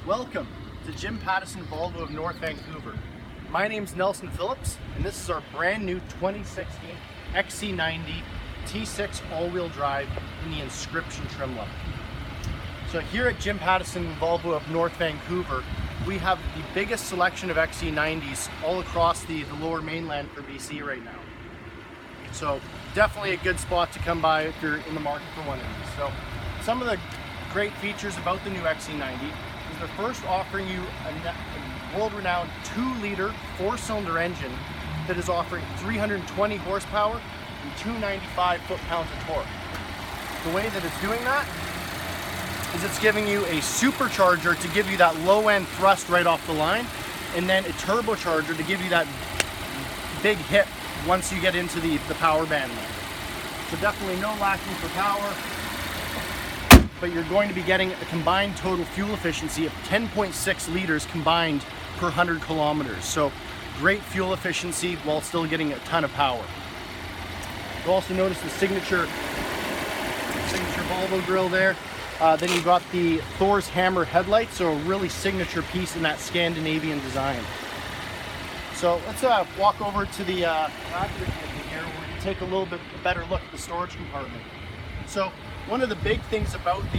Welcome to Jim Pattison Volvo of North Vancouver. My name's Nelson Phillips, and this is our brand new 2016 XC90 T6 all-wheel drive in the Inscription trim level. So here at Jim Pattison Volvo of North Vancouver, we have the biggest selection of XC90s all across the lower mainland for BC right now. So definitely a good spot to come by if you're in the market for one of these. So some of the great features about the new XC90 is they're first offering you a world-renowned 2-liter 4-cylinder engine that is offering 320 horsepower and 295 foot-pounds of torque. The way that it's doing that is it's giving you a supercharger to give you that low-end thrust right off the line, and then a turbocharger to give you that big hit once you get into the power band there. So definitely no lacking for power, but you're going to be getting a combined total fuel efficiency of 10.6 liters combined per 100 kilometers. So great fuel efficiency while still getting a ton of power. You'll also notice the signature Volvo grille there. Then you've got the Thor's hammer headlights, so a really signature piece in that Scandinavian design. So let's walk over to the back of the vehicle here where we can take a little bit better look at the storage compartment. So one of the big things about the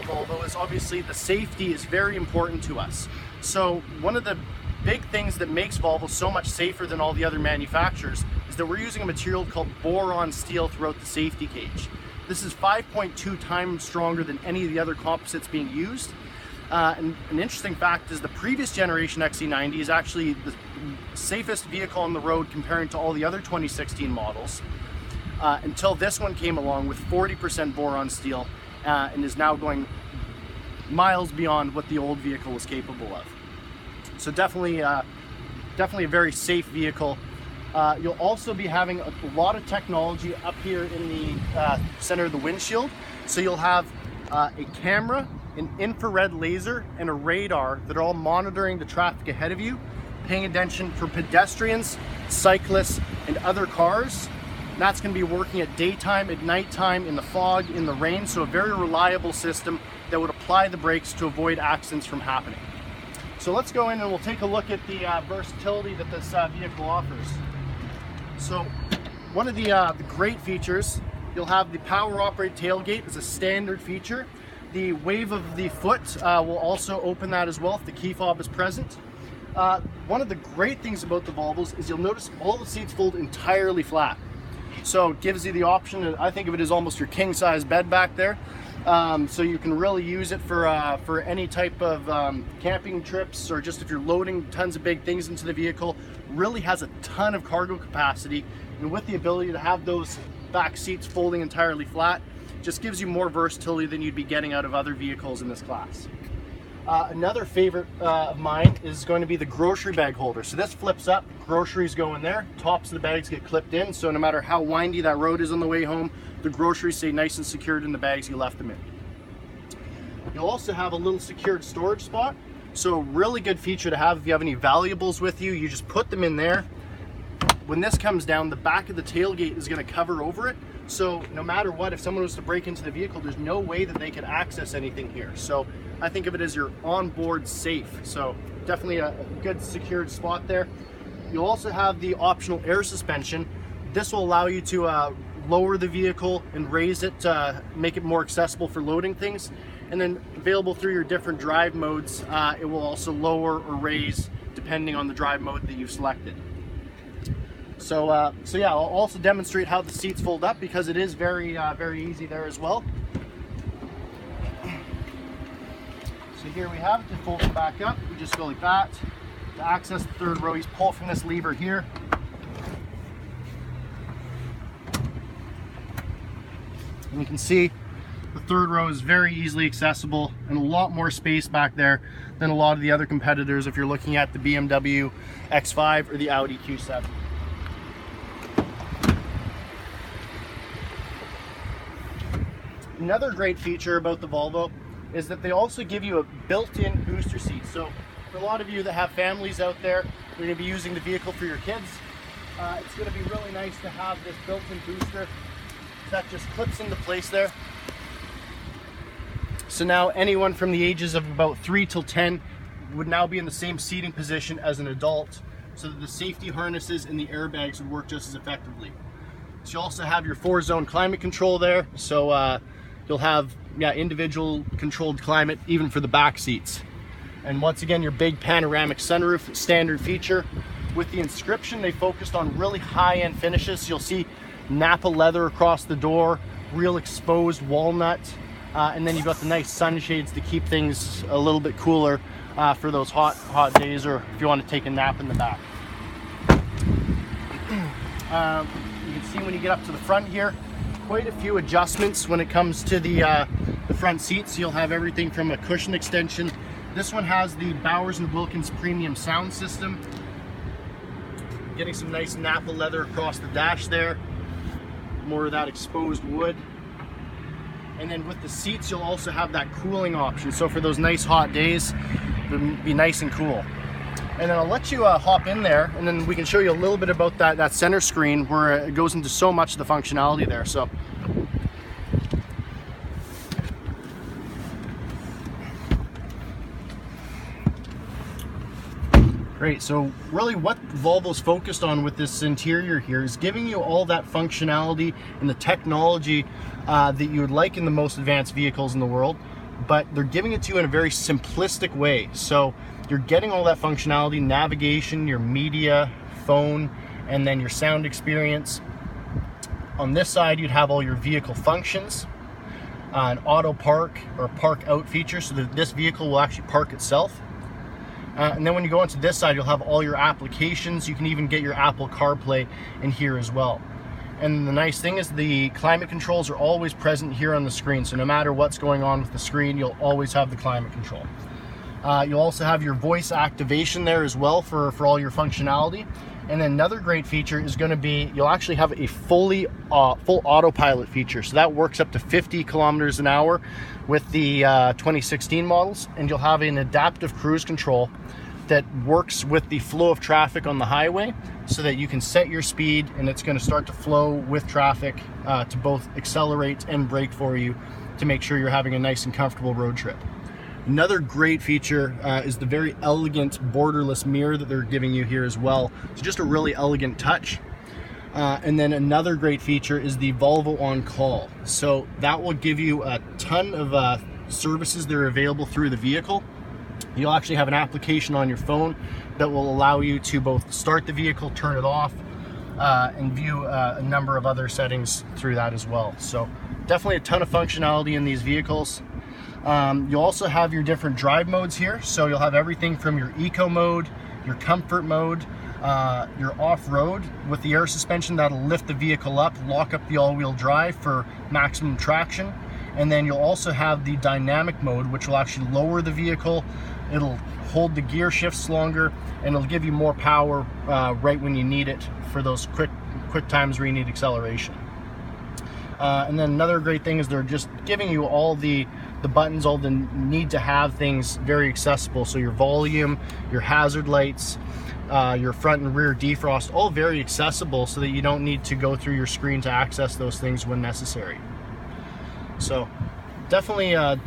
Volvo is obviously the safety is very important to us. So one of the big things that makes Volvo so much safer than all the other manufacturers is that we're using a material called boron steel throughout the safety cage. This is 5.2 times stronger than any of the other composites being used. And an interesting fact is the previous generation XC90 is actually the safest vehicle on the road comparing to all the other 2016 models. Until this one came along with 40% boron steel and is now going miles beyond what the old vehicle was capable of. So definitely a very safe vehicle. You'll also be having a lot of technology up here in the center of the windshield. So you'll have a camera, an infrared laser, and a radar that are all monitoring the traffic ahead of you, paying attention for pedestrians, cyclists, and other cars. And that's going to be working at daytime, at nighttime, in the fog, in the rain, so a very reliable system that would apply the brakes to avoid accidents from happening. So let's go in and we'll take a look at the versatility that this vehicle offers. So one of the great features, you'll have the power operated tailgate as a standard feature. The wave of the foot will also open that as well if the key fob is present. One of the great things about the Volvos is you'll notice all the seats fold entirely flat. So it gives you the option, I think of it as almost your king size bed back there. So you can really use it for any type of camping trips, or just if you're loading tons of big things into the vehicle. Really has a ton of cargo capacity, and with the ability to have those back seats folding entirely flat, just gives you more versatility than you'd be getting out of other vehicles in this class. Another favorite of mine is going to be the grocery bag holder. So this flips up, groceries go in there, tops of the bags get clipped in, so no matter how windy that road is on the way home, the groceries stay nice and secured in the bags you left them in. You'll also have a little secured storage spot, so a really good feature to have if you have any valuables with you. You just put them in there. When this comes down, the back of the tailgate is going to cover over it, so no matter what, if someone was to break into the vehicle, there's no way that they could access anything here. So I think of it as your onboard safe. So definitely a good secured spot there. You'll also have the optional air suspension. This will allow you to lower the vehicle and raise it, make it more accessible for loading things. And then available through your different drive modes, it will also lower or raise depending on the drive mode that you've selected. So yeah, I'll also demonstrate how the seats fold up because it is very easy there as well. So here we have it to fold it back up. We just go like that. To access the third row, you pull from this lever here. And you can see the third row is very easily accessible and a lot more space back there than a lot of the other competitors if you're looking at the BMW X5 or the Audi Q7. Another great feature about the Volvo is that they also give you a built-in booster seat. So for a lot of you that have families out there, you're going to be using the vehicle for your kids, it's going to be really nice to have this built-in booster that just clips into place there. So now anyone from the ages of about 3 till 10 would now be in the same seating position as an adult, so that the safety harnesses and the airbags would work just as effectively. So you also have your 4-zone climate control there, so you'll have individual controlled climate even for the back seats. And once again, your big panoramic sunroof, standard feature. With the Inscription, they focused on really high-end finishes. So you'll see Napa leather across the door, real exposed walnut, and then you've got the nice sunshades to keep things a little bit cooler for those hot days, or if you want to take a nap in the back. You can see when you get up to the front here, quite a few adjustments when it comes to the front seats. You'll have everything from a cushion extension. This one has the Bowers & Wilkins premium sound system. Getting some nice Napa leather across the dash there. More of that exposed wood. And then with the seats, you'll also have that cooling option. So for those nice hot days, it'll be nice and cool. And then I'll let you hop in there, and then we can show you a little bit about that center screen, where it goes into so much of the functionality there. So great. So really what Volvo's focused on with this interior here is giving you all that functionality and the technology that you would like in the most advanced vehicles in the world, but they're giving it to you in a very simplistic way. So you're getting all that functionality, navigation, your media, phone, and then your sound experience. On this side, you'd have all your vehicle functions, an auto park or park out feature, so that this vehicle will actually park itself. And then when you go onto this side, you'll have all your applications. You can even get your Apple CarPlay in here as well. And the nice thing is the climate controls are always present here on the screen. So no matter what's going on with the screen, you'll always have the climate control. You'll also have your voice activation there as well for all your functionality. And then another great feature is going to be, you'll actually have a full autopilot feature. So that works up to 50 kilometers an hour with the 2016 models. And you'll have an adaptive cruise control that works with the flow of traffic on the highway, so that you can set your speed and it's going to start to flow with traffic to both accelerate and brake for you, to make sure you're having a nice and comfortable road trip. Another great feature is the very elegant borderless mirror that they're giving you here as well. So just a really elegant touch. And then another great feature is the Volvo On Call. So that will give you a ton of services that are available through the vehicle. You'll actually have an application on your phone that will allow you to both start the vehicle, turn it off, and view a number of other settings through that as well. So definitely a ton of functionality in these vehicles. You'll also have your different drive modes here. So you'll have everything from your eco mode, your comfort mode, your off-road with the air suspension that'll lift the vehicle up, lock up the all-wheel drive for maximum traction. And then you'll also have the dynamic mode, which will actually lower the vehicle. It'll hold the gear shifts longer, and it'll give you more power right when you need it for those quick times where you need acceleration. And then another great thing is they're just giving you all the buttons, all the need to have things very accessible. So your volume, your hazard lights, your front and rear defrost, all very accessible, so that you don't need to go through your screen to access those things when necessary. So definitely a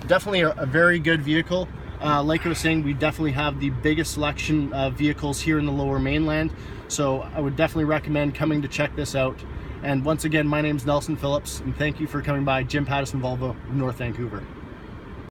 very good vehicle. Like I was saying, we definitely have the biggest selection of vehicles here in the Lower Mainland. So I would definitely recommend coming to check this out. And once again, my name's Nelson Phillips, and thank you for coming by Jim Pattison Volvo, North Vancouver.